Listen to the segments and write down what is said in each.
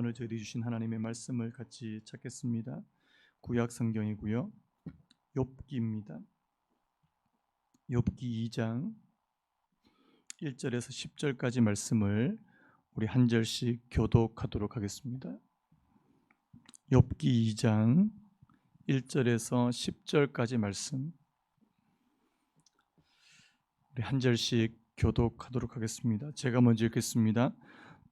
오늘 저희들이 주신 하나님의 말씀을 같이 찾겠습니다. 구약 성경이고요. 욥기입니다. 욥기 2장 1절에서 10절까지 말씀을 우리 한 절씩 교독하도록 하겠습니다. 욥기 2장 1절에서 10절까지 말씀 우리 한 절씩 교독하도록 하겠습니다. 제가 먼저 읽겠습니다.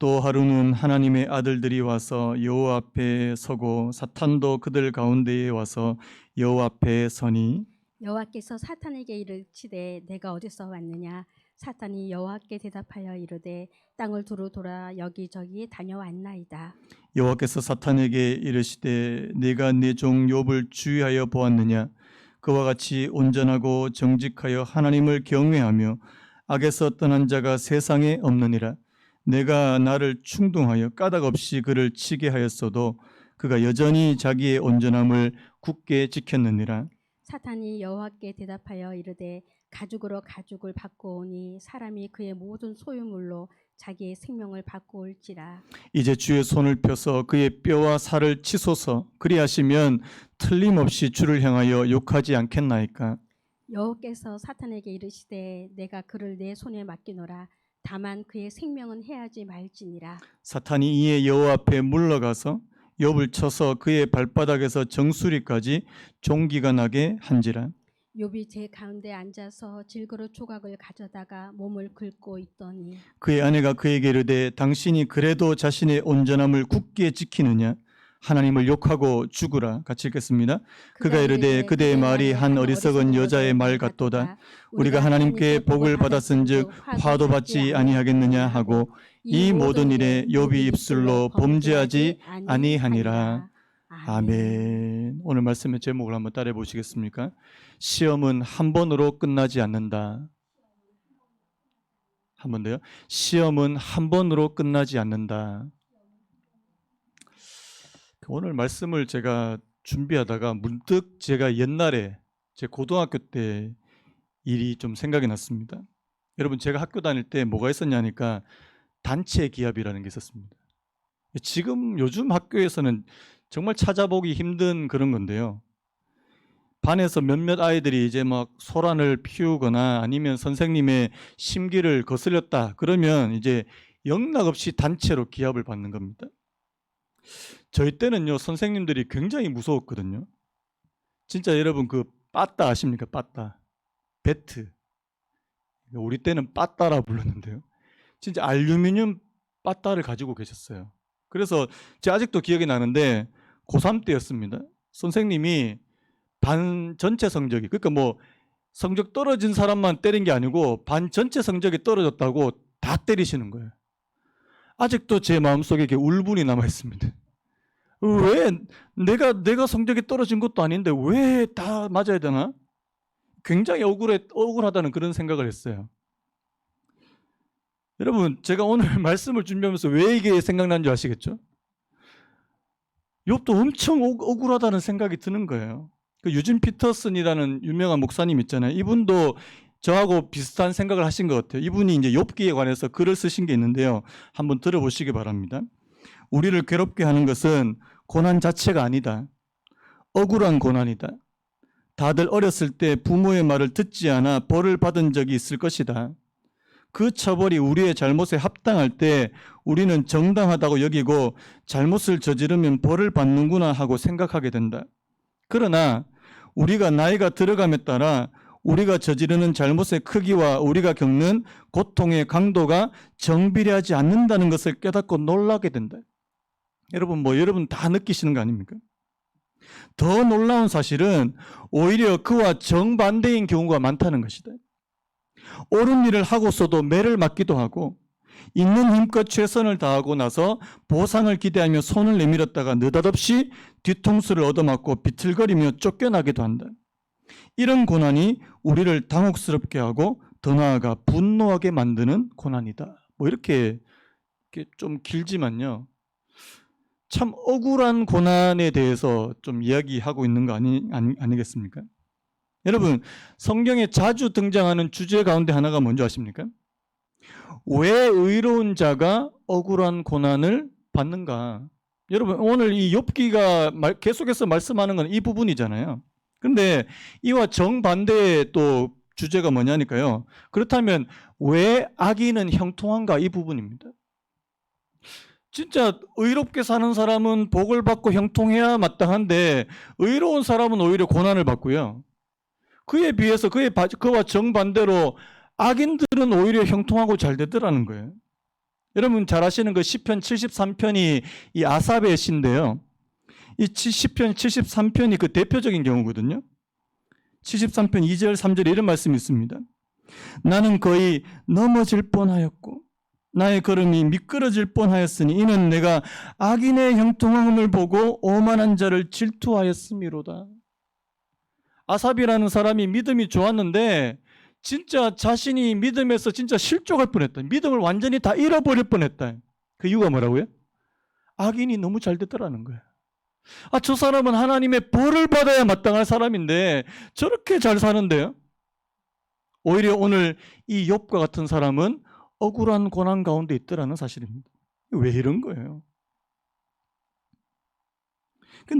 또 하루는 하나님의 아들들이 와서 여호와 앞에 서고 사탄도 그들 가운데에 와서 여호와 앞에 서니 여호와께서 사탄에게 이르시되 내가 어디서 왔느냐. 사탄이 여호와께 대답하여 이르되 땅을 두루 돌아 여기저기 다녀왔나이다. 여호와께서 사탄에게 이르시되 내가 내 종 욥을 주의하여 보았느냐. 그와 같이 온전하고 정직하여 하나님을 경외하며 악에서 떠난 자가 세상에 없느니라. 내가 나를 충동하여 까닭 없이 그를 치게 하였어도 그가 여전히 자기의 온전함을 굳게 지켰느니라. 사탄이 여호와께 대답하여 이르되 가죽으로 가죽을 바꾸오니 사람이 그의 모든 소유물로 자기의 생명을 바꾸올지라. 이제 주의 손을 펴서 그의 뼈와 살을 치소서. 그리하시면 틀림없이 주를 향하여 욕하지 않겠나이까. 여호와께서 사탄에게 이르시되 내가 그를 내 손에 맡기노라. 다만 그의 생명은 해하지 말지니라. 사탄이 이에 여호와 앞에 물러가서 욥을 쳐서 그의 발바닥에서 정수리까지 종기가 나게 한지라. 욥이 제 가운데 앉아서 질그릇 조각을 가져다가 몸을 긁고 있더니 그의 아내가 그에게 이르되 당신이 그래도 자신의 온전함을 굳게 지키느냐. 하나님을 욕하고 죽으라. 같이 읽겠습니다. 그가 이르되 그대의 말이 한 어리석은 여자의 말 같도다. 우리가 하나님께 복을 받았은즉 화도 받지 아니하겠느냐 하고 이 모든 일에 욥이 입술로 범죄하지 아니하니라. 아멘. 오늘 말씀의 제목을 한번 따라해 보시겠습니까? 시험은 한 번으로 끝나지 않는다. 한 번 더요. 시험은 한 번으로 끝나지 않는다. 오늘 말씀을 제가 준비하다가 문득 제가 옛날에 제 고등학교 때 일이 좀 생각이 났습니다. 여러분, 제가 학교 다닐 때 뭐가 있었냐니까 단체 기합이라는 게 있었습니다. 지금 요즘 학교에서는 정말 찾아보기 힘든 그런 건데요. 반에서 몇몇 아이들이 이제 막 소란을 피우거나 아니면 선생님의 심기를 거슬렸다 그러면 이제 영락없이 단체로 기합을 받는 겁니다. 저희 때는요, 선생님들이 굉장히 무서웠거든요. 진짜 여러분 그 빠따 아십니까? 빠따. 배트. 우리 때는 빠따라 불렀는데요. 진짜 알루미늄 빠따를 가지고 계셨어요. 그래서 제가 아직도 기억이 나는데 고3 때였습니다. 선생님이 반 전체 성적이, 그러니까 뭐 성적 떨어진 사람만 때린 게 아니고 반 전체 성적이 떨어졌다고 다 때리시는 거예요. 아직도 제 마음속에 이렇게 울분이 남아 있습니다. 왜 내가 성적이 떨어진 것도 아닌데 왜 다 맞아야 되나? 굉장히 억울하다는 그런 생각을 했어요. 여러분, 제가 오늘 말씀을 준비하면서 왜 이게 생각난 줄 아시겠죠? 욥도 엄청 억울하다는 생각이 드는 거예요. 그 유진 피터슨이라는 유명한 목사님 있잖아요. 이분도 저하고 비슷한 생각을 하신 것 같아요. 이분이 이제 욥기에 관해서 글을 쓰신 게 있는데요. 한번 들어보시기 바랍니다. 우리를 괴롭게 하는 것은 고난 자체가 아니다. 억울한 고난이다. 다들 어렸을 때 부모의 말을 듣지 않아 벌을 받은 적이 있을 것이다. 그 처벌이 우리의 잘못에 합당할 때 우리는 정당하다고 여기고 잘못을 저지르면 벌을 받는구나 하고 생각하게 된다. 그러나 우리가 나이가 들어감에 따라 우리가 저지르는 잘못의 크기와 우리가 겪는 고통의 강도가 정비례하지 않는다는 것을 깨닫고 놀라게 된다. 여러분 다 느끼시는 거 아닙니까? 더 놀라운 사실은 오히려 그와 정반대인 경우가 많다는 것이다. 옳은 일을 하고서도 매를 맞기도 하고 있는 힘껏 최선을 다하고 나서 보상을 기대하며 손을 내밀었다가 느닷없이 뒤통수를 얻어맞고 비틀거리며 쫓겨나기도 한다. 이런 고난이 우리를 당혹스럽게 하고 더 나아가 분노하게 만드는 고난이다. 뭐 이렇게 좀 길지만요. 참 억울한 고난에 대해서 좀 이야기하고 있는 거 아니겠습니까? 여러분, 성경에 자주 등장하는 주제 가운데 하나가 뭔지 아십니까? 왜 의로운 자가 억울한 고난을 받는가? 여러분 오늘 이 욥기가 계속해서 말씀하는 건 이 부분이잖아요. 그런데 이와 정반대의 또 주제가 뭐냐니까요. 그렇다면 왜 악인은 형통한가, 이 부분입니다. 진짜 의롭게 사는 사람은 복을 받고 형통해야 마땅한데 의로운 사람은 오히려 고난을 받고요. 그에 비해서 그와 정반대로 악인들은 오히려 형통하고 잘 되더라는 거예요. 여러분 잘 아시는 그 시편 73편이 이 아삽의 시인데요. 이 시편 73편이 그 대표적인 경우거든요. 73편 2절 3절에 이런 말씀이 있습니다. 나는 거의 넘어질 뻔하였고 나의 걸음이 미끄러질 뻔하였으니 이는 내가 악인의 형통함을 보고 오만한 자를 질투하였음이로다. 아삽이라는 사람이 믿음이 좋았는데 진짜 자신이 믿음에서 진짜 실족할 뻔했다. 믿음을 완전히 다 잃어버릴 뻔했다. 그 이유가 뭐라고요? 악인이 너무 잘 됐더라는 거예요. 저 사람은 하나님의 벌을 받아야 마땅할 사람인데 저렇게 잘 사는데요. 오히려 오늘 이 욥과 같은 사람은 억울한 고난 가운데 있더라는 사실입니다. 왜 이런 거예요?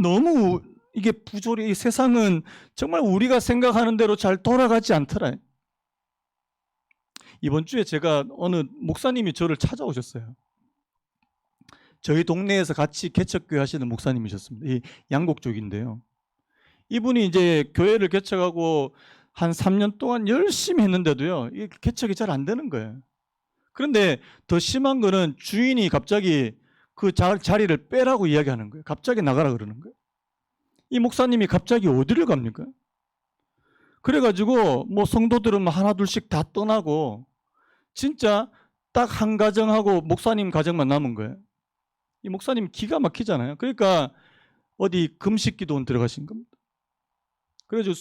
너무 이게 부조리, 이 세상은 정말 우리가 생각하는 대로 잘 돌아가지 않더라. 이번 주에 제가 어느 목사님이 저를 찾아오셨어요. 저희 동네에서 같이 개척교회 하시는 목사님이셨습니다. 이 양곡 쪽인데요. 이분이 이제 교회를 개척하고 한 3년 동안 열심히 했는데도요, 이 개척이 잘 안 되는 거예요. 그런데 더 심한 거는 주인이 갑자기 그 자리를 빼라고 이야기하는 거예요. 갑자기 나가라 그러는 거예요. 이 목사님이 갑자기 어디를 갑니까? 그래가지고 뭐 성도들은 하나 둘씩 다 떠나고 진짜 딱 한 가정하고 목사님 가정만 남은 거예요. 이 목사님 기가 막히잖아요. 그러니까 어디 금식 기도원 들어가신 겁니다. 그래서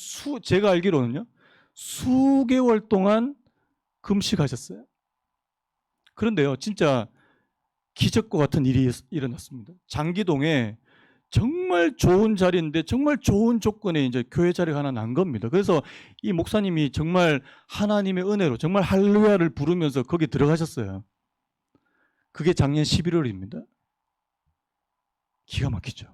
제가 알기로는요, 수개월 동안 금식하셨어요. 그런데요, 진짜 기적과 같은 일이 일어났습니다. 장기동에 정말 좋은 자리인데 정말 좋은 조건에 이제 교회 자리가 하나 난 겁니다. 그래서 이 목사님이 정말 하나님의 은혜로 정말 할렐루야를 부르면서 거기 들어가셨어요. 그게 작년 11월입니다. 기가 막히죠.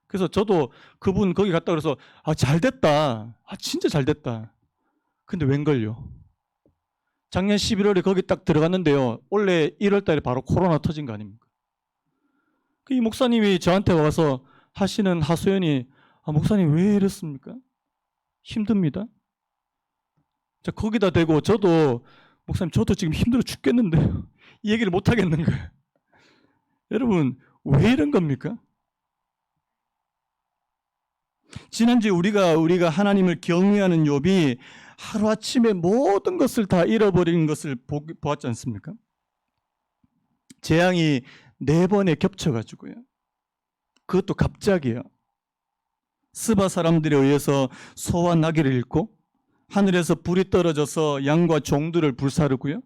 그래서 저도 그분 거기 갔다 그래서 잘 됐다. 진짜 잘 됐다. 근데 웬걸요? 작년 11월에 거기 딱 들어갔는데요. 원래 1월 달에 바로 코로나 터진 거 아닙니까? 이 목사님이 저한테 와서 하시는 하소연이 목사님 왜 이랬습니까? 힘듭니다. 자, 거기다 대고 저도 목사님 저도 지금 힘들어 죽겠는데 이 얘기를 못 하겠는 거예요. 여러분 왜 이런 겁니까? 지난주에 우리가 하나님을 경외하는 욥이 하루아침에 모든 것을 다 잃어버린 것을 보았지 않습니까? 재앙이 4번에 겹쳐가지고요. 그것도 갑자기요. 스바 사람들에 의해서 소와 나귀를 잃고 하늘에서 불이 떨어져서 양과 종들을 불사르고요.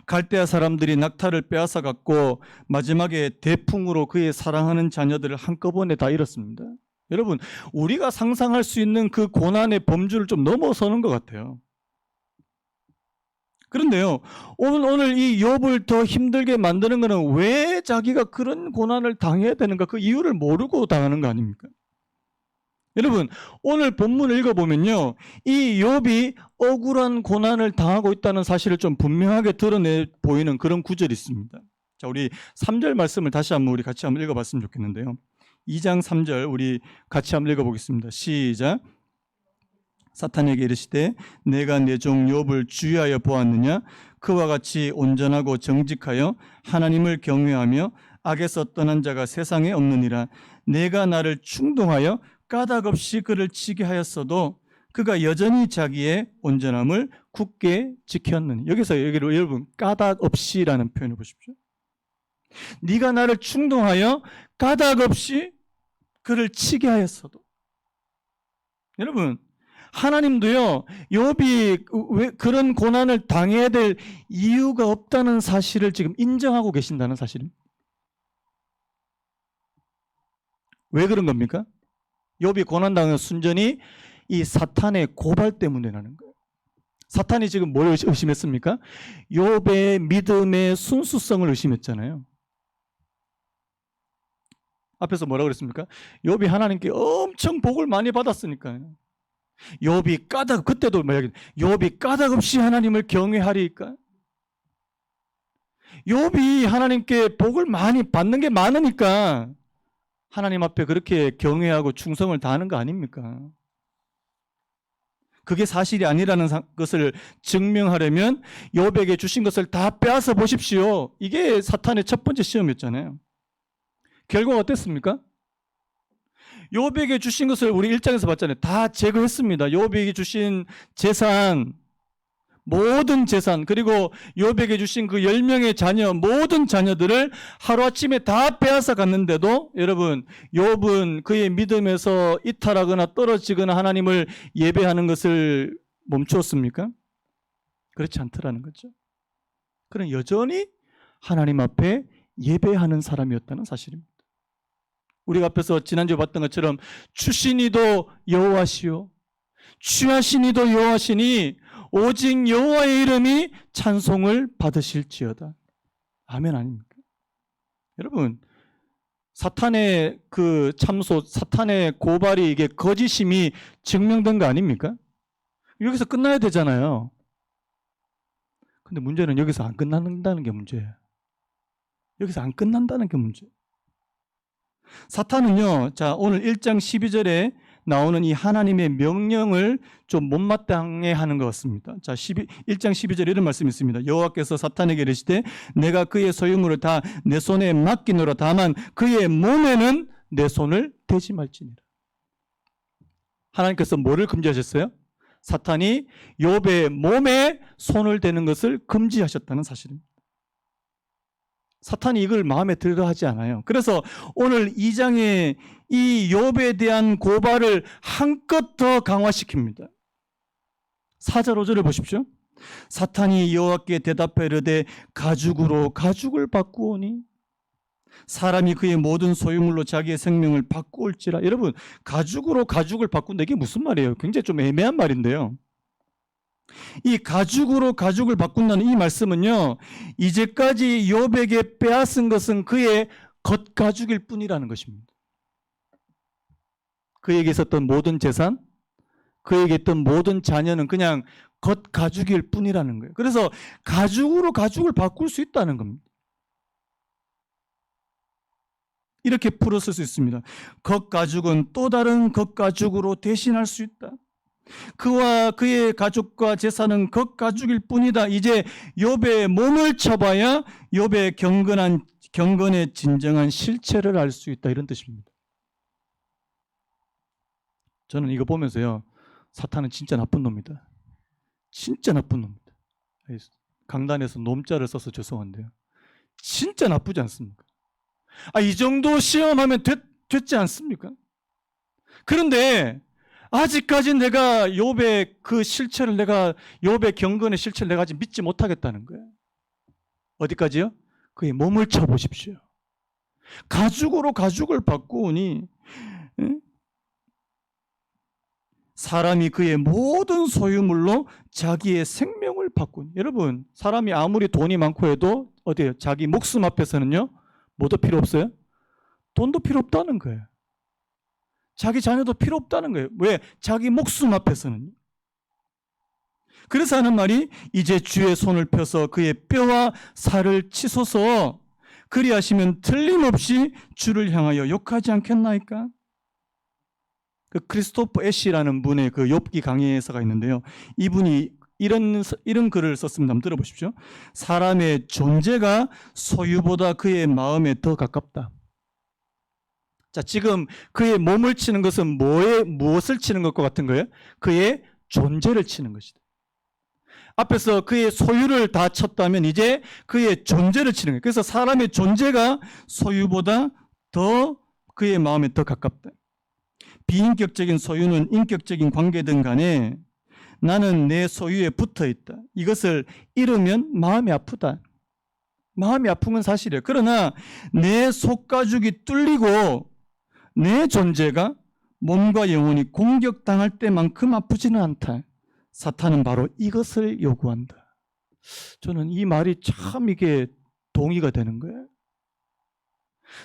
갈대아 사람들이 낙타를 빼앗아 갔고 마지막에 대풍으로 그의 사랑하는 자녀들을 한꺼번에 다 잃었습니다. 여러분 우리가 상상할 수 있는 그 고난의 범주를 좀 넘어서는 것 같아요. 그런데요, 오늘 이 욥을 더 힘들게 만드는 것은 왜 자기가 그런 고난을 당해야 되는가, 그 이유를 모르고 당하는 거 아닙니까? 여러분 오늘 본문을 읽어보면요, 이 욥이 억울한 고난을 당하고 있다는 사실을 좀 분명하게 드러내 보이는 그런 구절이 있습니다. 자, 우리 3절 말씀을 다시 한번 우리 같이 한번 읽어봤으면 좋겠는데요. 2장 3절 우리 같이 한번 읽어보겠습니다. 시작. 사탄에게 이르시되 내가 내 종 욥을 주의하여 보았느냐? 그와 같이 온전하고 정직하여 하나님을 경외하며 악에서 떠난 자가 세상에 없느니라. 내가 나를 충동하여 까닭없이 그를 치게 하였어도 그가 여전히 자기의 온전함을 굳게 지켰느니. 여기서 여러분 까닭없이라는 표현을 보십시오. 네가 나를 충동하여 까닭없이 그를 치게 하였어도. 여러분 하나님도요, 욥이 왜 그런 고난을 당해야 될 이유가 없다는 사실을 지금 인정하고 계신다는 사실입니다. 왜 그런 겁니까? 욥이 고난 당한 순전히 이 사탄의 고발 때문에 나는 거예요. 사탄이 지금 뭘 의심했습니까? 욥의 믿음의 순수성을 의심했잖아요. 앞에서 뭐라고 그랬습니까? 욥이 하나님께 엄청 복을 많이 받았으니까요. 그때도 욥이 까닭 없이 하나님을 경외하리까? 욥이 하나님께 복을 많이 받는 게 많으니까 하나님 앞에 그렇게 경외하고 충성을 다하는 거 아닙니까? 그게 사실이 아니라는 것을 증명하려면 욥에게 주신 것을 다 빼앗아 보십시오. 이게 사탄의 첫 번째 시험이었잖아요. 결과가 어땠습니까? 욥에게 주신 것을 우리 1장에서 봤잖아요. 다 제거했습니다. 욥에게 주신 재산, 모든 재산, 그리고 욥에게 주신 그 10명의 자녀, 모든 자녀들을 하루아침에 다 빼앗아 갔는데도 여러분, 욥은 그의 믿음에서 이탈하거나 떨어지거나 하나님을 예배하는 것을 멈추었습니까? 그렇지 않더라는 거죠. 그는 여전히 하나님 앞에 예배하는 사람이었다는 사실입니다. 우리가 앞에서 지난주에 봤던 것처럼 주시니도 여호와시요 취하시니도 여호와시니 오직 여호와의 이름이 찬송을 받으실지어다. 아멘 아닙니까? 여러분, 사탄의 그 참소, 사탄의 고발이 이게 거짓임이 증명된 거 아닙니까? 여기서 끝나야 되잖아요. 근데 문제는 여기서 안 끝난다는 게 문제예요. 여기서 안 끝난다는 게 문제예요. 사탄은요, 자, 오늘 1장 12절에 나오는 이 하나님의 명령을 좀 못마땅해 하는 것 같습니다. 자, 1장 12절에 이런 말씀이 있습니다. 여호와께서 사탄에게 이르시되 내가 그의 소유물을 다 내 손에 맡기노라. 다만 그의 몸에는 내 손을 대지 말지니라. 하나님께서 뭐를 금지하셨어요? 사탄이 욥의 몸에 손을 대는 것을 금지하셨다는 사실입니다. 사탄이 이걸 마음에 들어 하지 않아요. 그래서 오늘 2장에 이 욥에 대한 고발을 한껏 더 강화시킵니다. 4절 5절을 보십시오. 사탄이 여호와께 대답해 이르되 가죽으로 가죽을 바꾸오니 사람이 그의 모든 소유물로 자기의 생명을 바꾸올지라. 여러분, 가죽으로 가죽을 바꾼다, 이게 무슨 말이에요? 굉장히 좀 애매한 말인데요. 이 가죽으로 가죽을 바꾼다는 이 말씀은요, 이제까지 욥에게 빼앗은 것은 그의 겉가죽일 뿐이라는 것입니다. 그에게 있었던 모든 재산, 그에게 있던 모든 자녀는 그냥 겉가죽일 뿐이라는 거예요. 그래서 가죽으로 가죽을 바꿀 수 있다는 겁니다. 이렇게 풀었을 수 있습니다. 겉가죽은 또 다른 겉가죽으로 대신할 수 있다. 그와 그의 가족과 재산은 겉가죽일 뿐이다. 이제 욥의 몸을 쳐봐야 욥의 경건의 진정한 실체를 알 수 있다. 이런 뜻입니다. 저는 이거 보면서요, 사탄은 진짜 나쁜 놈이다. 진짜 나쁜 놈이다. 강단에서 놈자를 써서 죄송한데요, 진짜 나쁘지 않습니까? 이 정도 시험하면 됐지 않습니까? 그런데 아직까지 내가 욥의 그 실체를, 욥의 경건의 실체를 내가 아직 믿지 못하겠다는 거예요. 어디까지요? 그의 몸을 쳐보십시오. 가죽으로 가죽을 바꾸니 사람이 그의 모든 소유물로 자기의 생명을 바꾸니. 여러분, 사람이 아무리 돈이 많고 해도 어디에요? 자기 목숨 앞에서는요, 뭐도 필요 없어요? 돈도 필요 없다는 거예요. 자기 자녀도 필요 없다는 거예요. 왜? 자기 목숨 앞에서는. 그래서 하는 말이 이제 주의 손을 펴서 그의 뼈와 살을 치소서, 그리하시면 틀림없이 주를 향하여 욕하지 않겠나이까? 그 크리스토퍼 애쉬라는 분의 그 욥기 강의서가 있는데요, 이분이 이런 글을 썼습니다. 한번 들어보십시오. 사람의 존재가 소유보다 그의 마음에 더 가깝다. 자, 지금 그의 몸을 치는 것은 무엇을 치는 것과 같은 거예요? 그의 존재를 치는 것이다. 앞에서 그의 소유를 다 쳤다면 이제 그의 존재를 치는 거예요. 그래서 사람의 존재가 소유보다 더 그의 마음에 더 가깝다. 비인격적인 소유는 인격적인 관계든 간에 나는 내 소유에 붙어 있다. 이것을 잃으면 마음이 아프다. 마음이 아픈 건 사실이에요. 그러나 내 속가죽이 뚫리고 내 존재가 몸과 영혼이 공격당할 때만큼 아프지는 않다. 사탄은 바로 이것을 요구한다. 저는 이 말이 참 이게 동의가 되는 거예요.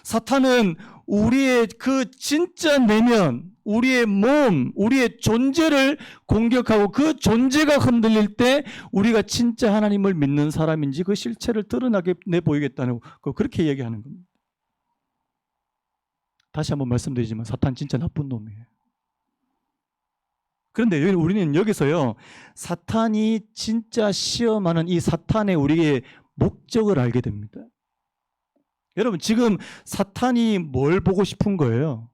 사탄은 우리의 그 진짜 내면, 우리의 몸, 우리의 존재를 공격하고 그 존재가 흔들릴 때 우리가 진짜 하나님을 믿는 사람인지 그 실체를 드러나게 내보이겠다는 그렇게 얘기하는 겁니다. 다시 한번 말씀드리지만 사탄 진짜 나쁜 놈이에요. 그런데 우리는 여기서요, 사탄이 진짜 시험하는 이 사탄의 우리의 목적을 알게 됩니다. 여러분, 지금 사탄이 뭘 보고 싶은 거예요?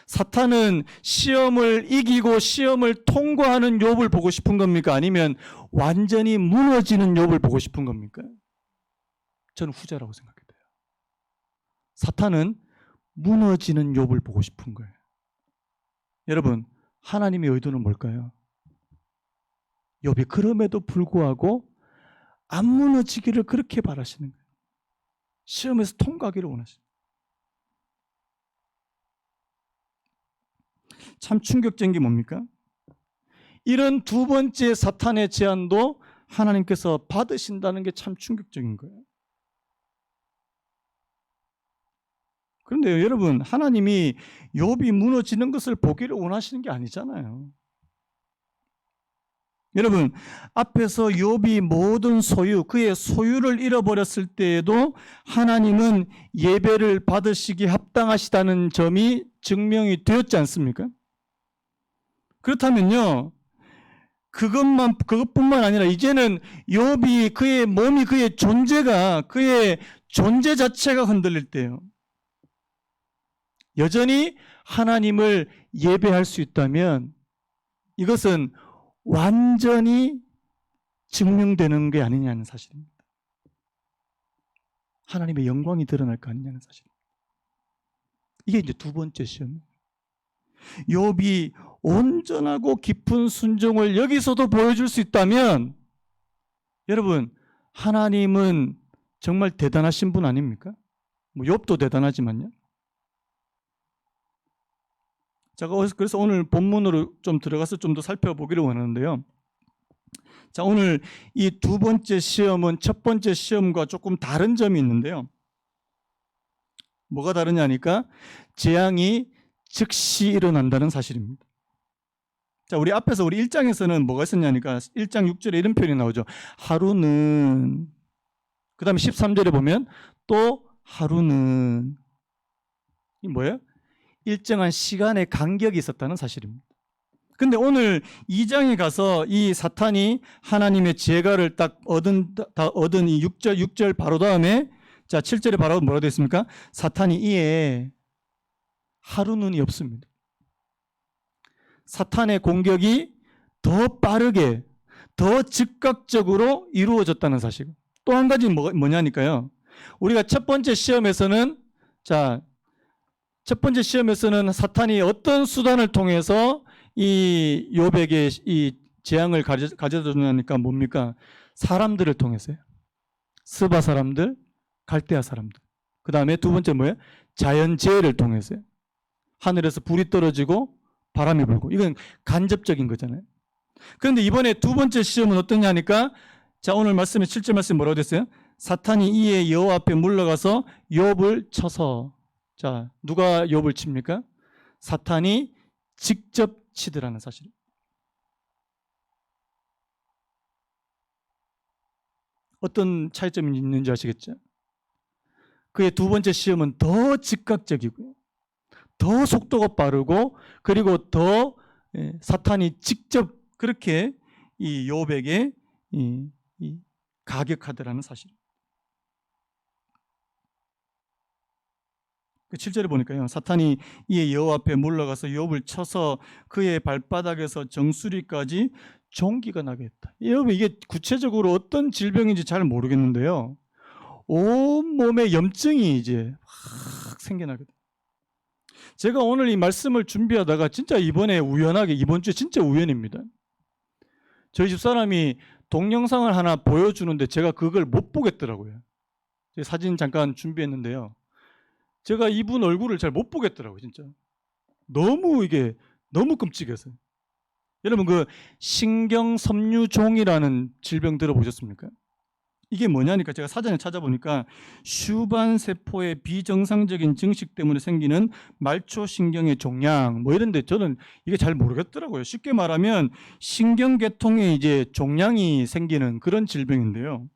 사탄은 시험을 이기고 시험을 통과하는 욥을 보고 싶은 겁니까? 아니면 완전히 무너지는 욥을 보고 싶은 겁니까? 저는 후자라고 생각해요. 사탄은 무너지는 욥을 보고 싶은 거예요. 여러분, 하나님의 의도는 뭘까요? 욥이 그럼에도 불구하고 안 무너지기를 그렇게 바라시는 거예요. 시험에서 통과하기를 원하시는 거예요. 참 충격적인 게 뭡니까? 이런 두 번째 사탄의 제안도 하나님께서 받으신다는 게 참 충격적인 거예요. 그런데 여러분, 하나님이 욥이 무너지는 것을 보기를 원하시는 게 아니잖아요. 여러분, 앞에서 욥이 모든 소유, 그의 소유를 잃어버렸을 때에도 하나님은 예배를 받으시기에 합당하시다는 점이 증명이 되었지 않습니까? 그렇다면요, 그것뿐만 아니라 이제는 욥이 그의 몸이, 그의 존재가, 그의 존재 자체가 흔들릴 때요, 여전히 하나님을 예배할 수 있다면 이것은 완전히 증명되는 게 아니냐는 사실입니다. 하나님의 영광이 드러날 거 아니냐는 사실입니다. 이게 이제 두 번째 시험이에요. 욥이 온전하고 깊은 순종을 여기서도 보여줄 수 있다면, 여러분, 하나님은 정말 대단하신 분 아닙니까? 뭐 욥도 대단하지만요. 제가 그래서 오늘 본문으로 좀 들어가서 좀 더 살펴보기를 원하는데요. 자, 오늘 이 두 번째 시험은 첫 번째 시험과 조금 다른 점이 있는데요. 뭐가 다르냐니까 재앙이 즉시 일어난다는 사실입니다. 자, 우리 앞에서 우리 1장에서는 뭐가 있었냐니까 1장 6절에 이런 표현이 나오죠. 하루는, 그 다음에 13절에 보면 또 하루는, 이 뭐예요? 일정한 시간의 간격이 있었다는 사실입니다. 근데 오늘 2장에 가서 이 사탄이 하나님의 제가를 딱 얻은 이 6절 바로 다음에, 자, 7절에 바로 뭐라고 되어 있습니까? 사탄이 이에 하루는이 없습니다. 사탄의 공격이 더 빠르게, 더 즉각적으로 이루어졌다는 사실. 또 한 가지는 뭐냐니까요. 우리가 첫 번째 시험에서는, 자, 첫 번째 시험에서는 사탄이 어떤 수단을 통해서 이 욥에게 이 재앙을 가져다 주냐니까 뭡니까? 사람들을 통해서요. 스바 사람들, 갈대아 사람들. 그 다음에 두 번째 뭐예요? 자연재해를 통해서요. 하늘에서 불이 떨어지고 바람이 불고. 이건 간접적인 거잖아요. 그런데 이번에 두 번째 시험은 어떠냐니까, 자, 오늘 말씀에 7절 말씀 뭐라고 됐어요? 사탄이 이에 여호와 앞에 물러가서 욥을 쳐서, 자, 누가 욥을 칩니까? 사탄이 직접 치더라는 사실. 어떤 차이점이 있는지 아시겠죠? 그의 두 번째 시험은 더 즉각적이고요, 더 속도가 빠르고, 그리고 더 사탄이 직접 그렇게 이 욥에게 가격하더라는 사실. 7절에 보니까요, 사탄이 이에 여호와 앞에 물러가서 욥을 쳐서 그의 발바닥에서 정수리까지 종기가 나게 했다. 여러분, 이게 구체적으로 어떤 질병인지 잘 모르겠는데요, 온 몸에 염증이 이제 확 생겨나거든요. 제가 오늘 이 말씀을 준비하다가 진짜 이번 주에 진짜 우연입니다. 저희 집사람이 동영상을 하나 보여주는데 제가 그걸 못 보겠더라고요. 사진 잠깐 준비했는데요, 제가 이분 얼굴을 잘 못 보겠더라고요. 진짜 너무 끔찍해서. 여러분, 그 신경섬유종이라는 질병 들어보셨습니까? 이게 뭐냐니까 제가 사전에 찾아보니까 슈반 세포의 비정상적인 증식 때문에 생기는 말초신경의 종양 뭐 이런데 저는 이게 잘 모르겠더라고요. 쉽게 말하면 신경계통에 이제 종양이 생기는 그런 질병인데요.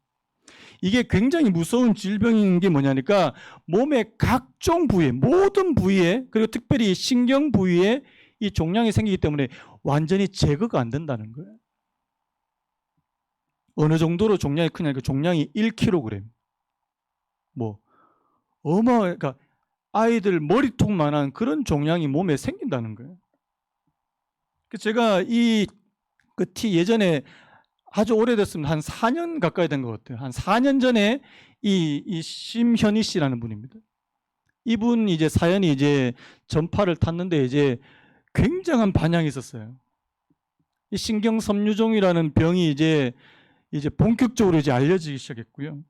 이게 굉장히 무서운 질병인 게 뭐냐니까 몸의 각종 부위에 모든 부위에 그리고 특별히 신경 부위에 이 종양이 생기기 때문에 완전히 제거가 안 된다는 거예요. 어느 정도로 종양이 크냐? 그 종양이 1kg. 뭐 그러니까 아이들 머리통만한 그런 종양이 몸에 생긴다는 거예요. 제가 예전에 아주 오래됐습니다. 한 4년 가까이 된 것 같아요. 한 4년 전에 이 심현희 씨라는 분입니다. 이분 이제 사연이 이제 전파를 탔는데 이제 굉장한 반향이 있었어요. 이 신경섬유종이라는 병이 이제 본격적으로 이제 알려지기 시작했고요.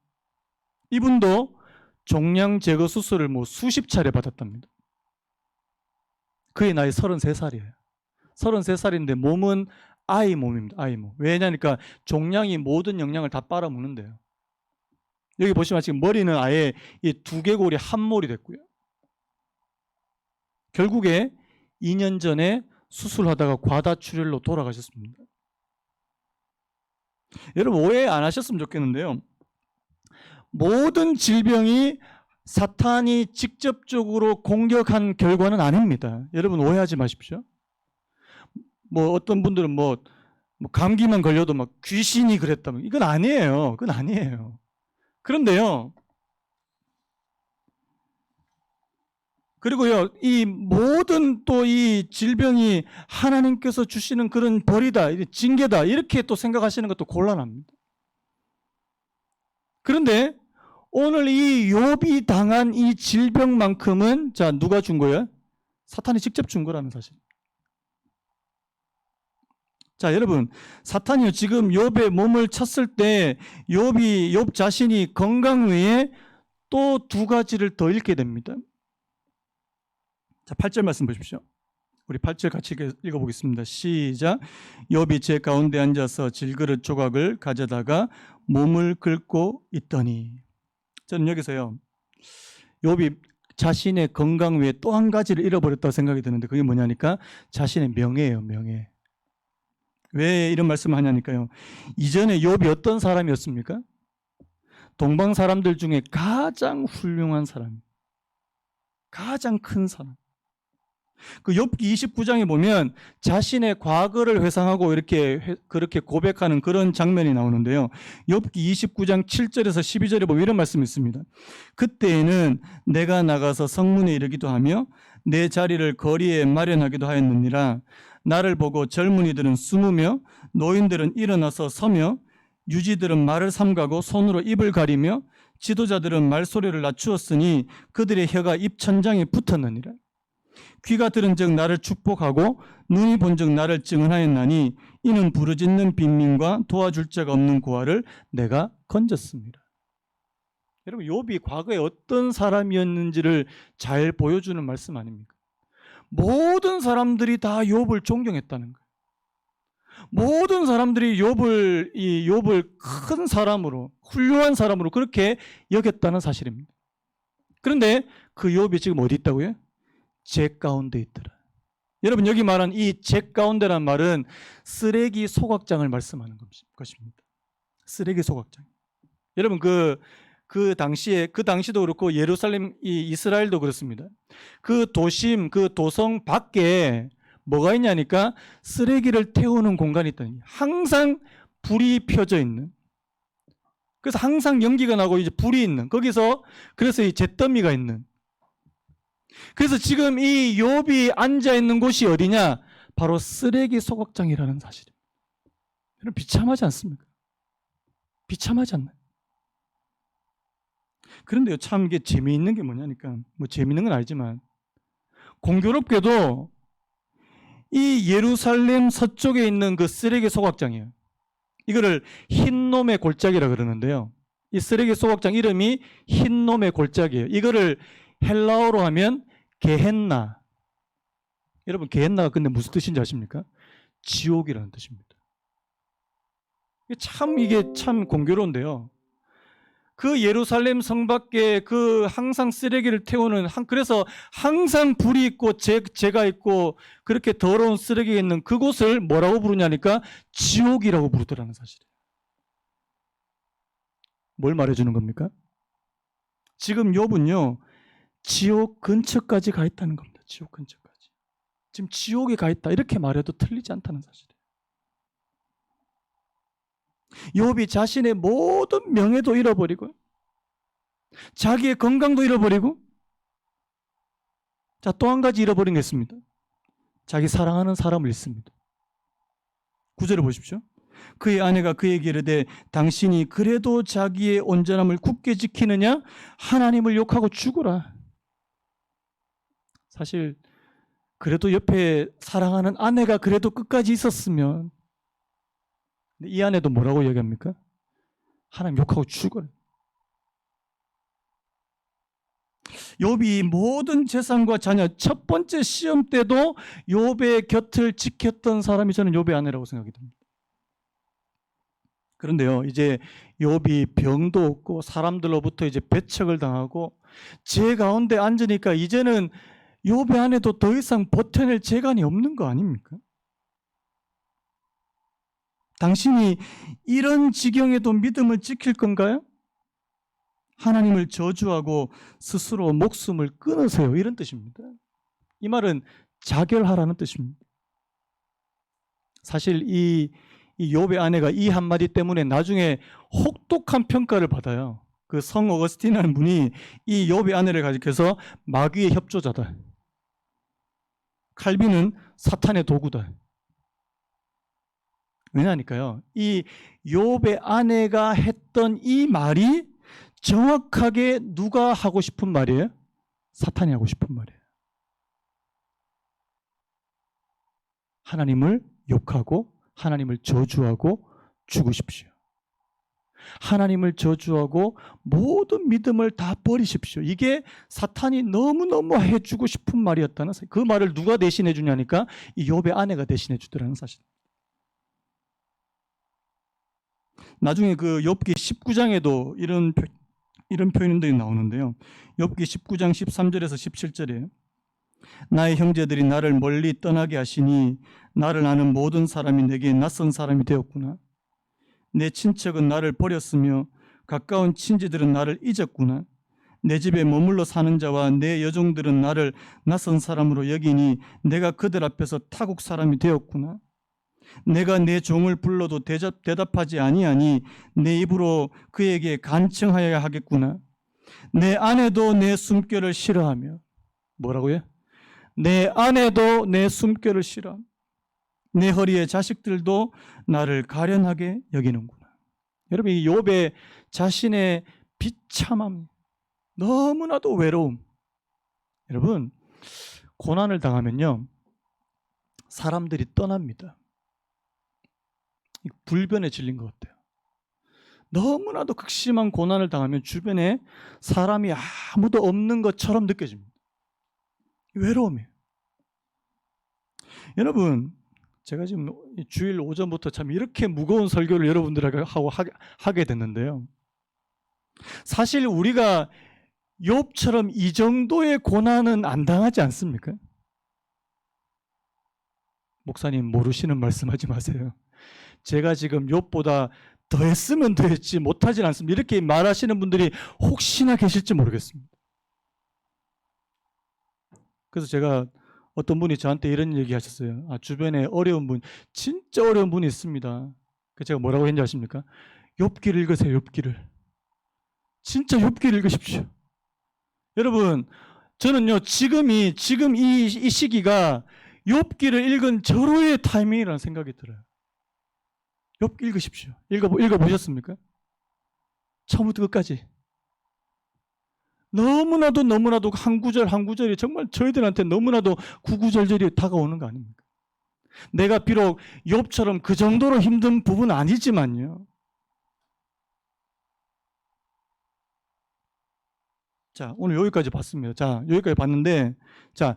이분도 종양 제거 수술을 뭐 수십 차례 받았답니다. 그의 나이 33살이에요. 33살인데 몸은 아이 몸입니다. 아이 몸. 왜냐니까 종양이 모든 영양을 다 빨아먹는데요. 여기 보시면 지금 머리는 아예 이 두개골이 한 몰이 됐고요. 결국에 2년 전에 수술하다가 과다출혈로 돌아가셨습니다. 여러분 오해 안 하셨으면 좋겠는데요. 모든 질병이 사탄이 직접적으로 공격한 결과는 아닙니다. 여러분 오해하지 마십시오. 뭐 어떤 분들은 뭐 감기만 걸려도 막 귀신이 그랬다면 이건 아니에요. 그건 아니에요. 그런데요. 그리고요, 이 모든 또 이 질병이 하나님께서 주시는 그런 벌이다, 징계다, 이렇게 또 생각하시는 것도 곤란합니다. 그런데 오늘 이 욥이 당한 이 질병만큼은 자, 누가 준 거예요? 사탄이 직접 준 거라는 사실. 자, 여러분, 사탄이요, 지금 욥의 몸을 쳤을 때 욥 자신이 건강 외에 또 두 가지를 더 잃게 됩니다. 자, 8절 말씀 보십시오. 우리 8절 같이 읽어보겠습니다. 시작. 욥이 제 가운데 앉아서 질그릇 조각을 가져다가 몸을 긁고 있더니. 저는 여기서요, 욥이 자신의 건강 외에 또 한 가지를 잃어버렸다고 생각이 드는데 그게 뭐냐니까 자신의 명예예요. 명예. 왜 이런 말씀을 하냐니까요. 이전에 욥이 어떤 사람이었습니까? 동방 사람들 중에 가장 훌륭한 사람, 가장 큰 사람. 그 욥기 29장에 보면 자신의 과거를 회상하고 그렇게 고백하는 그런 장면이 나오는데요. 욥기 29장 7절에서 12절에 보면 이런 말씀이 있습니다. 그때에는 내가 나가서 성문에 이르기도 하며 내 자리를 거리에 마련하기도 하였느니라. 나를 보고 젊은이들은 숨으며 노인들은 일어나서 서며 유지들은 말을 삼가고 손으로 입을 가리며 지도자들은 말소리를 낮추었으니 그들의 혀가 입천장에 붙었느니라. 귀가 들은 즉 나를 축복하고 눈이 본 즉 나를 증언하였나니 이는 부르짖는 빈민과 도와줄 자가 없는 고아를 내가 건졌습니다. 여러분 욥이 과거에 어떤 사람이었는지를 잘 보여주는 말씀 아닙니까? 모든 사람들이 다 욥을 존경했다는 거예요. 모든 사람들이 욥을 큰 사람으로, 훌륭한 사람으로 그렇게 여겼다는 사실입니다. 그런데 그 욥이 지금 어디 있다고요? 재 가운데 있더라. 여러분 여기 말한 이 재 가운데란 말은 쓰레기 소각장을 말씀하는 것입니다. 쓰레기 소각장. 여러분 그 당시도 그렇고 예루살렘, 이스라엘도 그렇습니다. 그 도심, 그 도성 밖에 뭐가 있냐니까 쓰레기를 태우는 공간이 있다니. 항상 불이 펴져 있는. 그래서 항상 연기가 나고 이제 불이 있는. 거기서 그래서 이 잿더미가 있는. 그래서 지금 이 욥이 앉아 있는 곳이 어디냐? 바로 쓰레기 소각장이라는 사실입니다. 여러분 비참하지 않습니까? 비참하지 않나요? 그런데요, 참 이게 재미있는 게 뭐냐니까, 뭐 재미있는 건 아니지만, 공교롭게도 이 예루살렘 서쪽에 있는 그 쓰레기 소각장이에요. 이거를 흰놈의 골짜기라 그러는데요. 이 쓰레기 소각장 이름이 흰놈의 골짜기예요. 이거를 헬라어로 하면 게헨나. 여러분 게헨나가 근데 무슨 뜻인지 아십니까? 지옥이라는 뜻입니다. 이게 참 공교로운데요. 그 예루살렘 성 밖에 그 항상 쓰레기를 태우는 그래서 항상 불이 있고 재가 있고 그렇게 더러운 쓰레기가 있는 그곳을 뭐라고 부르냐니까 지옥이라고 부르더라는 사실이에요. 뭘 말해주는 겁니까? 지금 욥은요 지옥 근처까지 가 있다는 겁니다. 지옥 근처까지. 지금 지옥에 가 있다 이렇게 말해도 틀리지 않다는 사실이에요. 욥이 자신의 모든 명예도 잃어버리고 자기의 건강도 잃어버리고 자, 또 한 가지 잃어버린 게 있습니다. 자기 사랑하는 사람을 잃습니다. 9절을 보십시오. 그의 아내가 그에게 이르되 당신이 그래도 자기의 온전함을 굳게 지키느냐 하나님을 욕하고 죽으라. 사실 그래도 옆에 사랑하는 아내가 그래도 끝까지 있었으면 이 아내도 뭐라고 얘기합니까? 하나님 욕하고 죽어라. 욥이 모든 재산과 자녀 첫 번째 시험 때도 욥의 곁을 지켰던 사람이 저는 욥의 아내라고 생각이 듭니다. 그런데요, 이제 욥이 병도 없고 사람들로부터 이제 배척을 당하고 제 가운데 앉으니까 이제는 욥의 아내도 더 이상 버텨낼 재간이 없는 거 아닙니까? 당신이 이런 지경에도 믿음을 지킬 건가요? 하나님을 저주하고 스스로 목숨을 끊으세요. 이런 뜻입니다. 이 말은 자결하라는 뜻입니다. 사실 이 욥의 아내가 이 한마디 때문에 나중에 혹독한 평가를 받아요. 그 성 어거스틴이라는 분이 이 욥의 아내를 가리켜서 마귀의 협조자다. 칼빈은 사탄의 도구다. 왜냐니까요. 이 욥의 아내가 했던 이 말이 정확하게 누가 하고 싶은 말이에요? 사탄이 하고 싶은 말이에요. 하나님을 욕하고 하나님을 저주하고 죽으십시오. 하나님을 저주하고 모든 믿음을 다 버리십시오. 이게 사탄이 너무너무 해주고 싶은 말이었다는 사실. 그 말을 누가 대신해 주냐니까 이 욥의 아내가 대신해 주더라는 사실. 나중에 그 욥기 19장에도 이런 표현들이 나오는데요. 욥기 19장 13절에서 17절이에요. 나의 형제들이 나를 멀리 떠나게 하시니 나를 아는 모든 사람이 내게 낯선 사람이 되었구나. 내 친척은 나를 버렸으며 가까운 친지들은 나를 잊었구나. 내 집에 머물러 사는 자와 내 여종들은 나를 낯선 사람으로 여기니 내가 그들 앞에서 타국 사람이 되었구나. 내가 내 종을 불러도 대답하지 아니하니 내 입으로 그에게 간청하여야 하겠구나. 내 아내도 내 숨결을 싫어하며 뭐라고요? 내 아내도 내 숨결을 싫어하며 내 허리의 자식들도 나를 가련하게 여기는구나. 여러분 이 욥의 자신의 비참함, 너무나도 외로움. 여러분 고난을 당하면요 사람들이 떠납니다. 불변에 질린 것 같아요. 너무나도 극심한 고난을 당하면 주변에 사람이 아무도 없는 것처럼 느껴집니다. 외로움이에요. 여러분 제가 지금 주일 오전부터 참 이렇게 무거운 설교를 여러분들하고 하게 됐는데요. 사실 우리가 욥처럼 이 정도의 고난은 안 당하지 않습니까? 목사님 모르시는 말씀하지 마세요. 제가 지금 욥보다 더 했으면 더 했지 못하진 않습니다. 이렇게 말하시는 분들이 혹시나 계실지 모르겠습니다. 그래서 제가 어떤 분이 저한테 이런 얘기 하셨어요. 주변에 어려운 분, 진짜 어려운 분이 있습니다. 그래서 제가 뭐라고 했는지 아십니까? 욥기를 읽으세요. 욥기를. 진짜 욥기를 읽으십시오. 여러분 저는요 지금 이 시기가 욥기를 읽은 절호의 타이밍이라는 생각이 들어요. 욥기 읽으십시오. 읽어보셨습니까? 처음부터 끝까지. 너무나도 한 구절 한 구절이 정말 저희들한테 너무나도 구구절절이 다가오는 거 아닙니까? 내가 비록 욥처럼 그 정도로 힘든 부분은 아니지만요. 자, 오늘 여기까지 봤습니다. 자, 여기까지 봤는데, 자,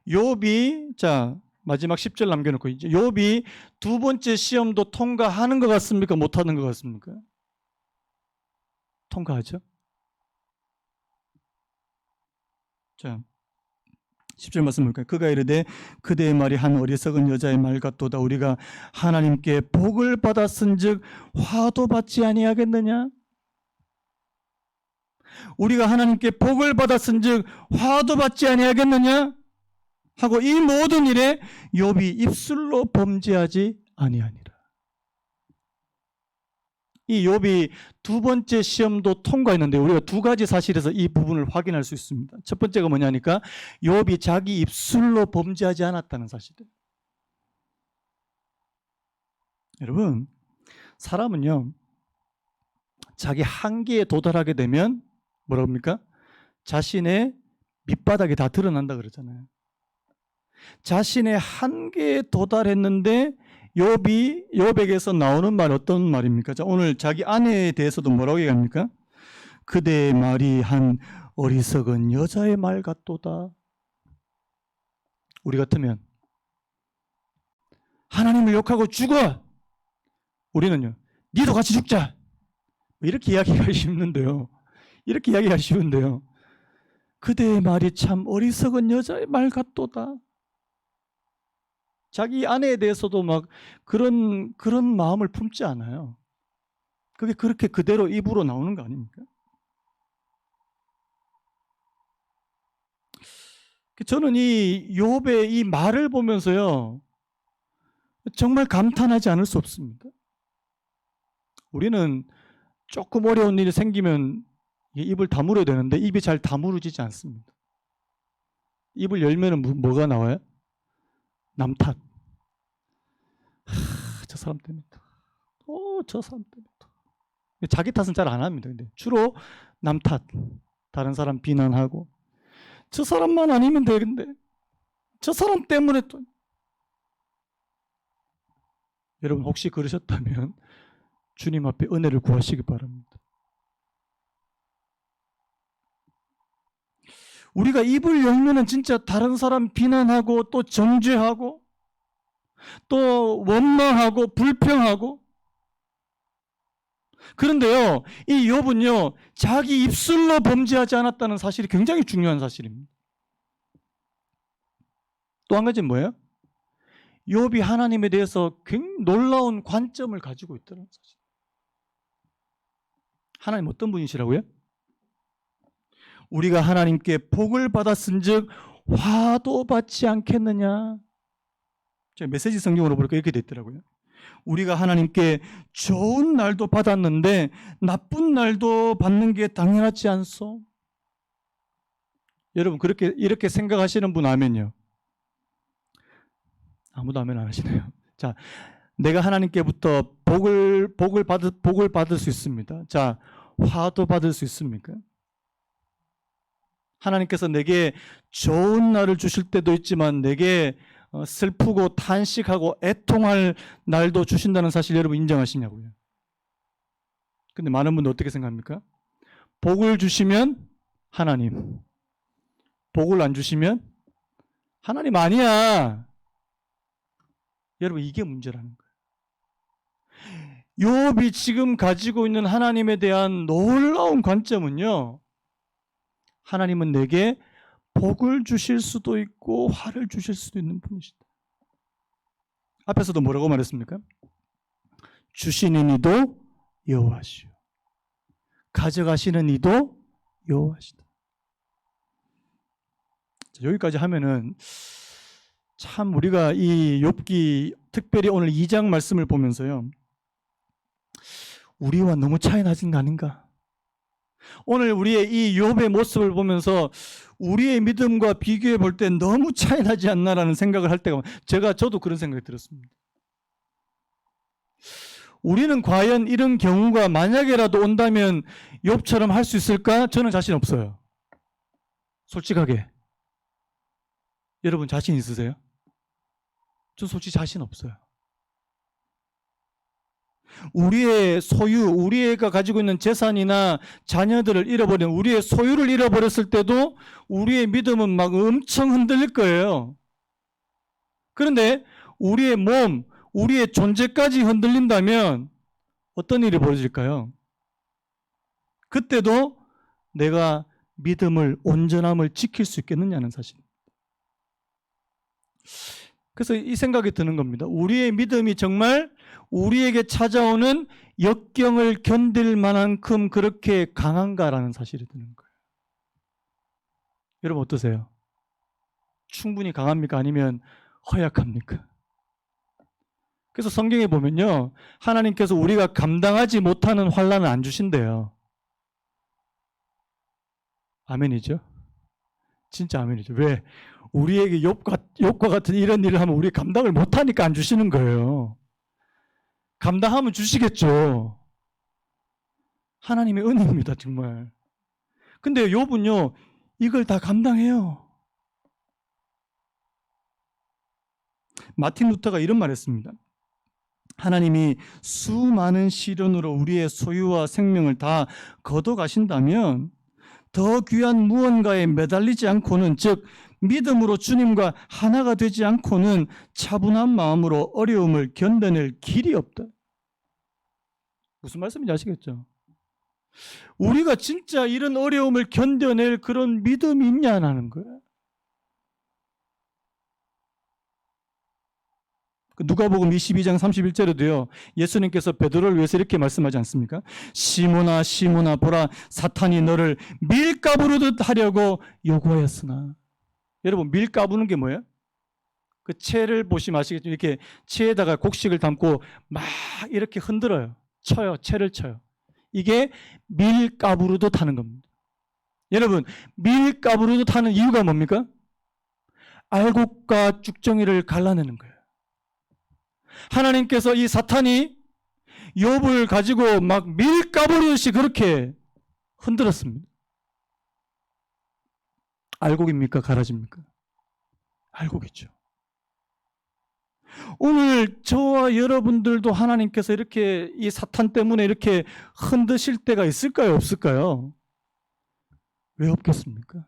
욥이, 자, 마지막 10절 남겨놓고, 이제 욥이 두 번째 시험도 통과하는 것 같습니까? 못하는 것 같습니까? 통과하죠. 자, 10절 말씀 볼까요? 그가 이르되 그대의 말이 한 어리석은 여자의 말 같도다. 우리가 하나님께 복을 받았은즉 화도 받지 아니하겠느냐? 우리가 하나님께 복을 받았은즉 화도 받지 아니하겠느냐? 하고 이 모든 일에 욥이 입술로 범죄하지 아니하니라. 이 욥이 두 번째 시험도 통과했는데 우리가 두 가지 사실에서 이 부분을 확인할 수 있습니다. 첫 번째가 뭐냐니까 욥이 자기 입술로 범죄하지 않았다는 사실이에요. 여러분, 사람은요 자기 한계에 도달하게 되면 뭐라고 합니까? 자신의 밑바닥이 다 드러난다 그러잖아요. 자신의 한계에 도달했는데 욥에게서 나오는 말 어떤 말입니까? 자, 오늘 자기 아내에 대해서도 뭐라고 얘기합니까? 그대의 말이 한 어리석은 여자의 말 같도다. 우리 같으면 하나님을 욕하고 죽어. 우리는요, 니도 같이 죽자. 이렇게 이야기가 쉽는데요. 이렇게 이야기가 쉬운데요. 그대의 말이 참 어리석은 여자의 말 같도다. 자기 아내에 대해서도 막 그런 마음을 품지 않아요. 그게 그렇게 그대로 입으로 나오는 거 아닙니까? 저는 이 욥의 이 말을 보면서요 정말 감탄하지 않을 수 없습니다. 우리는 조금 어려운 일이 생기면 입을 다물어야 되는데 입이 잘 다물어지지 않습니다. 입을 열면은 뭐가 나와요? 남 탓. 저 사람 때문에. 저 사람 때문에. 자기 탓은 잘 안 합니다. 근데 주로 남 탓. 다른 사람 비난하고. 저 사람만 아니면 되는데. 저 사람 때문에 또. 여러분 혹시 그러셨다면 주님 앞에 은혜를 구하시기 바랍니다. 우리가 입을 열면은 진짜 다른 사람 비난하고 또 정죄하고 또 원망하고 불평하고. 그런데요, 이 욥은요 자기 입술로 범죄하지 않았다는 사실이 굉장히 중요한 사실입니다. 또 한 가지는 뭐예요? 욥이 하나님에 대해서 굉장히 놀라운 관점을 가지고 있다는 사실. 하나님 어떤 분이시라고요? 우리가 하나님께 복을 받았은즉 화도 받지 않겠느냐? 제가 메시지 성경으로 보니까 이렇게 됐더라고요. 우리가 하나님께 좋은 날도 받았는데 나쁜 날도 받는 게 당연하지 않소? 여러분 이렇게 생각하시는 분 아멘요? 아무도 아멘 안 하시네요. 자, 내가 하나님께부터 복을 받을 수 있습니다. 자, 화도 받을 수 있습니까? 하나님께서 내게 좋은 날을 주실 때도 있지만 내게 슬프고 탄식하고 애통할 날도 주신다는 사실 여러분 인정하시냐고요? 근데 많은 분들 어떻게 생각합니까? 복을 주시면 하나님, 복을 안 주시면 하나님 아니야. 여러분 이게 문제라는 거예요. 욥이 지금 가지고 있는 하나님에 대한 놀라운 관점은요, 하나님은 내게 복을 주실 수도 있고 화를 주실 수도 있는 분이시다. 앞에서도 뭐라고 말했습니까? 주시는 이도 여호와시오, 가져가시는 이도 여호와시다. 여기까지 하면은 참 우리가 이 욥기 특별히 오늘 2장 말씀을 보면서요, 우리와 너무 차이 나진 거 아닌가? 오늘 우리의 이 욥의 모습을 보면서 우리의 믿음과 비교해 볼 때 너무 차이 나지 않나라는 생각을 할 때가 저도 그런 생각이 들었습니다. 우리는 과연 이런 경우가 만약에라도 온다면 욥처럼 할 수 있을까? 저는 자신 없어요. 솔직하게. 여러분 자신 있으세요? 저 솔직히 자신 없어요. 우리의 소유, 우리가 가지고 있는 재산이나 자녀들을 잃어버린 우리의 소유를 잃어버렸을 때도 우리의 믿음은 막 엄청 흔들릴 거예요. 그런데 우리의 몸, 우리의 존재까지 흔들린다면 어떤 일이 벌어질까요? 그때도 내가 믿음을, 온전함을 지킬 수 있겠느냐는 사실. 그래서 이 생각이 드는 겁니다. 우리의 믿음이 정말 우리에게 찾아오는 역경을 견딜 만큼 그렇게 강한가라는 사실이 드는 거예요. 여러분 어떠세요? 충분히 강합니까? 아니면 허약합니까? 그래서 성경에 보면요, 하나님께서 우리가 감당하지 못하는 환난을 안 주신대요. 아멘이죠? 진짜 아멘이죠. 왜? 우리에게 욥과 같은 이런 일을 하면 우리 감당을 못하니까 안 주시는 거예요. 감당하면 주시겠죠. 하나님의 은혜입니다, 정말. 근데 욥은요, 이걸 다 감당해요. 마틴 루터가 이런 말 했습니다. 하나님이 수많은 시련으로 우리의 소유와 생명을 다 걷어가신다면 더 귀한 무언가에 매달리지 않고는, 즉 믿음으로 주님과 하나가 되지 않고는 차분한 마음으로 어려움을 견뎌낼 길이 없다. 무슨 말씀인지 아시겠죠? 우리가 진짜 이런 어려움을 견뎌낼 그런 믿음이 있냐는 거예요. 누가복음 22장 31절에도요, 예수님께서 베드로를 위해서 이렇게 말씀하지 않습니까? 시몬아 시몬아 보라, 사탄이 너를 밀가부르듯 하려고 요구하였으나. 여러분, 밀가부는 게 뭐예요? 그 채를 보시면 아시겠죠? 이렇게 채에다가 곡식을 담고 막 이렇게 흔들어요. 쳐요. 채를 쳐요. 이게 밀가부르듯 하는 겁니다. 여러분, 밀가부르듯 하는 이유가 뭡니까? 알곡과 쭉정이를 갈라내는 거예요. 하나님께서 이 사탄이 욥을 가지고 막 밀가부르듯이 그렇게 흔들었습니다. 알곡입니까? 가라지입니까? 알곡이죠. 오늘 저와 여러분들도 하나님께서 이렇게 이 사탄 때문에 이렇게 흔드실 때가 있을까요? 없을까요? 왜 없겠습니까?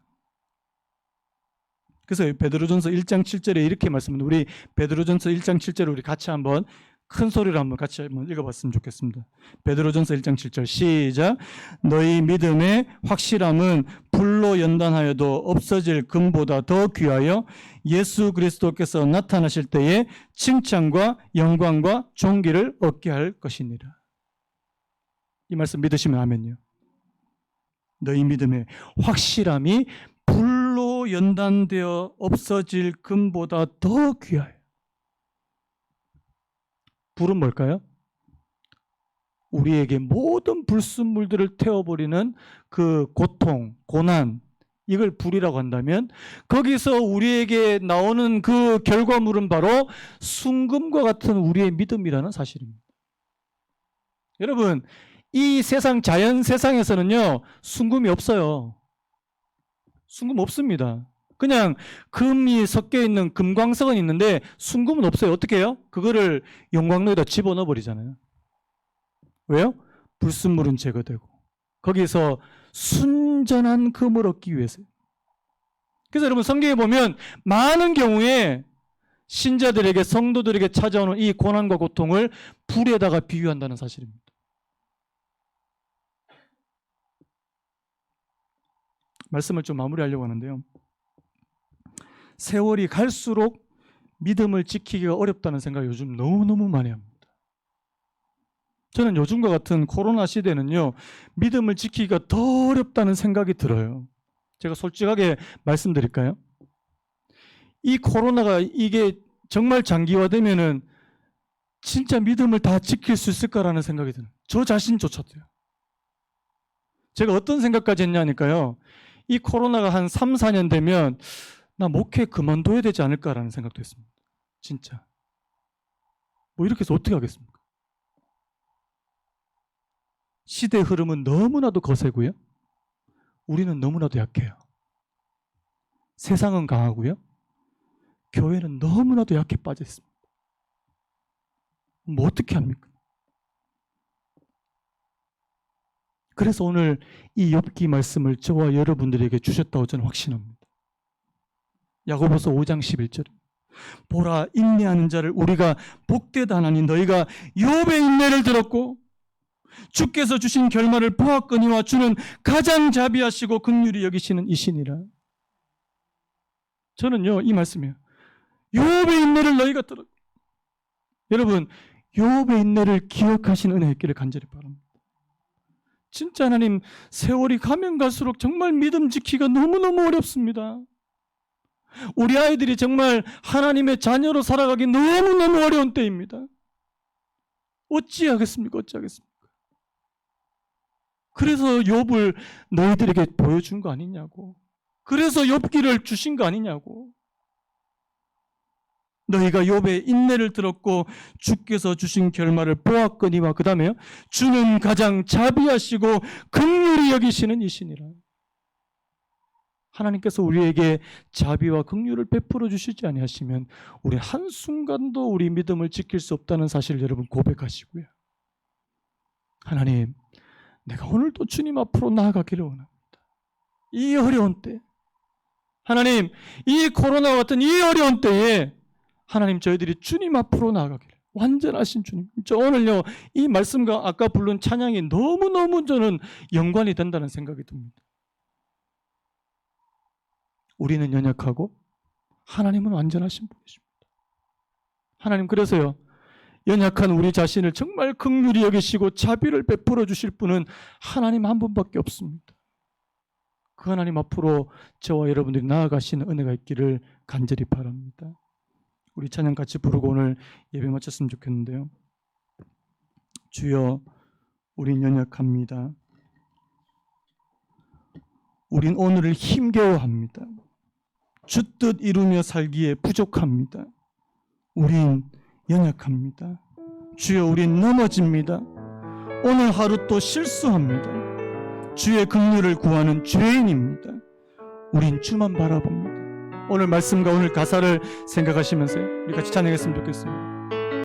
그래서 베드로전서 1장 7절에 이렇게 말씀합니다. 우리 베드로전서 1장 7절을 우리 같이 한번 큰 소리로 한번 같이 한번 읽어봤으면 좋겠습니다. 베드로전서 1장 7절 시작. 너희 믿음의 확실함은 불로 연단하여도 없어질 금보다 더 귀하여 예수 그리스도께서 나타나실 때에 칭찬과 영광과 존귀를 얻게 할 것이니라. 이 말씀 믿으시면 아멘요. 너희 믿음의 확실함이 불로 연단되어 없어질 금보다 더 귀하여. 불은 뭘까요? 우리에게 모든 불순물들을 태워버리는 그 고통, 고난, 이걸 불이라고 한다면 거기서 우리에게 나오는 그 결과물은 바로 순금과 같은 우리의 믿음이라는 사실입니다. 여러분, 이 세상, 자연 세상에서는요, 순금이 없어요. 순금 없습니다. 그냥 금이 섞여 있는 금광석은 있는데 순금은 없어요. 어떻게 해요? 그거를 용광로에다 집어넣어 버리잖아요. 왜요? 불순물은 제거되고 거기서 순전한 금을 얻기 위해서요. 그래서 여러분, 성경에 보면 많은 경우에 신자들에게, 성도들에게 찾아오는 이 고난과 고통을 불에다가 비유한다는 사실입니다. 말씀을 좀 마무리하려고 하는데요, 세월이 갈수록 믿음을 지키기가 어렵다는 생각을 요즘 너무너무 많이 합니다. 저는 요즘과 같은 코로나 시대는요, 믿음을 지키기가 더 어렵다는 생각이 들어요. 제가 솔직하게 말씀드릴까요? 이 코로나가 이게 정말 장기화되면은 진짜 믿음을 다 지킬 수 있을까라는 생각이 드는, 저 자신조차도요. 제가 어떤 생각까지 했냐니까요, 이 코로나가 한 3, 4년 되면 나 목회 그만둬야 되지 않을까라는 생각도 했습니다. 진짜. 뭐 이렇게 해서 어떻게 하겠습니까? 시대의 흐름은 너무나도 거세고요, 우리는 너무나도 약해요. 세상은 강하고요, 교회는 너무나도 약해 빠져 있습니다. 뭐 어떻게 합니까? 그래서 오늘 이 욥기 말씀을 저와 여러분들에게 주셨다고 저는 확신합니다. 야고보서 5장 11절. 보라, 인내하는 자를 우리가 복되다 하나니 너희가 욥의 인내를 들었고 주께서 주신 결말을 보았거니와 주는 가장 자비하시고 긍휼히 여기시는 이시니라. 저는요, 이 말씀이에요. 욥의 인내를 너희가 들어. 여러분, 욥의 인내를 기억하신 은혜 있기를 간절히 바랍니다. 진짜 하나님, 세월이 가면 갈수록 정말 믿음 지키기가 너무너무 어렵습니다. 우리 아이들이 정말 하나님의 자녀로 살아가기 너무너무 어려운 때입니다. 어찌하겠습니까? 그래서 욥을 너희들에게 보여준 거 아니냐고. 그래서 욥기를 주신 거 아니냐고. 너희가 욥의 인내를 들었고 주께서 주신 결말을 보았거니와, 그 다음에요, 주는 가장 자비하시고 긍휼히 여기시는 이시니라. 하나님께서 우리에게 자비와 긍휼을 베풀어 주시지 아니하시면 우리 한순간도 우리 믿음을 지킬 수 없다는 사실을 여러분 고백하시고요. 하나님, 내가 오늘도 주님 앞으로 나아가기를 원합니다. 이 어려운 때, 하나님, 이 코로나와 같은 이 어려운 때에 하나님, 저희들이 주님 앞으로 나아가기를, 완전하신 주님. 저 오늘요, 이 말씀과 아까 부른 찬양이 너무너무 저는 연관이 된다는 생각이 듭니다. 우리는 연약하고 하나님은 완전하신 분이십니다. 하나님, 그래서요, 연약한 우리 자신을 정말 긍휼히 여기시고 자비를 베풀어 주실 분은 하나님 한 분밖에 없습니다. 그 하나님 앞으로 저와 여러분들이 나아가시는 은혜가 있기를 간절히 바랍니다. 우리 찬양 같이 부르고 오늘 예배 마쳤으면 좋겠는데요. 주여, 우린 연약합니다. 우린 오늘을 힘겨워합니다. 주 뜻 이루며 살기에 부족합니다. 우린 연약합니다. 주여, 우린 넘어집니다. 오늘 하루 또 실수합니다. 주의 긍휼을 구하는 죄인입니다. 우린 주만 바라봅니다. 오늘 말씀과 오늘 가사를 생각하시면서 우리 같이 찬양했으면 좋겠습니다.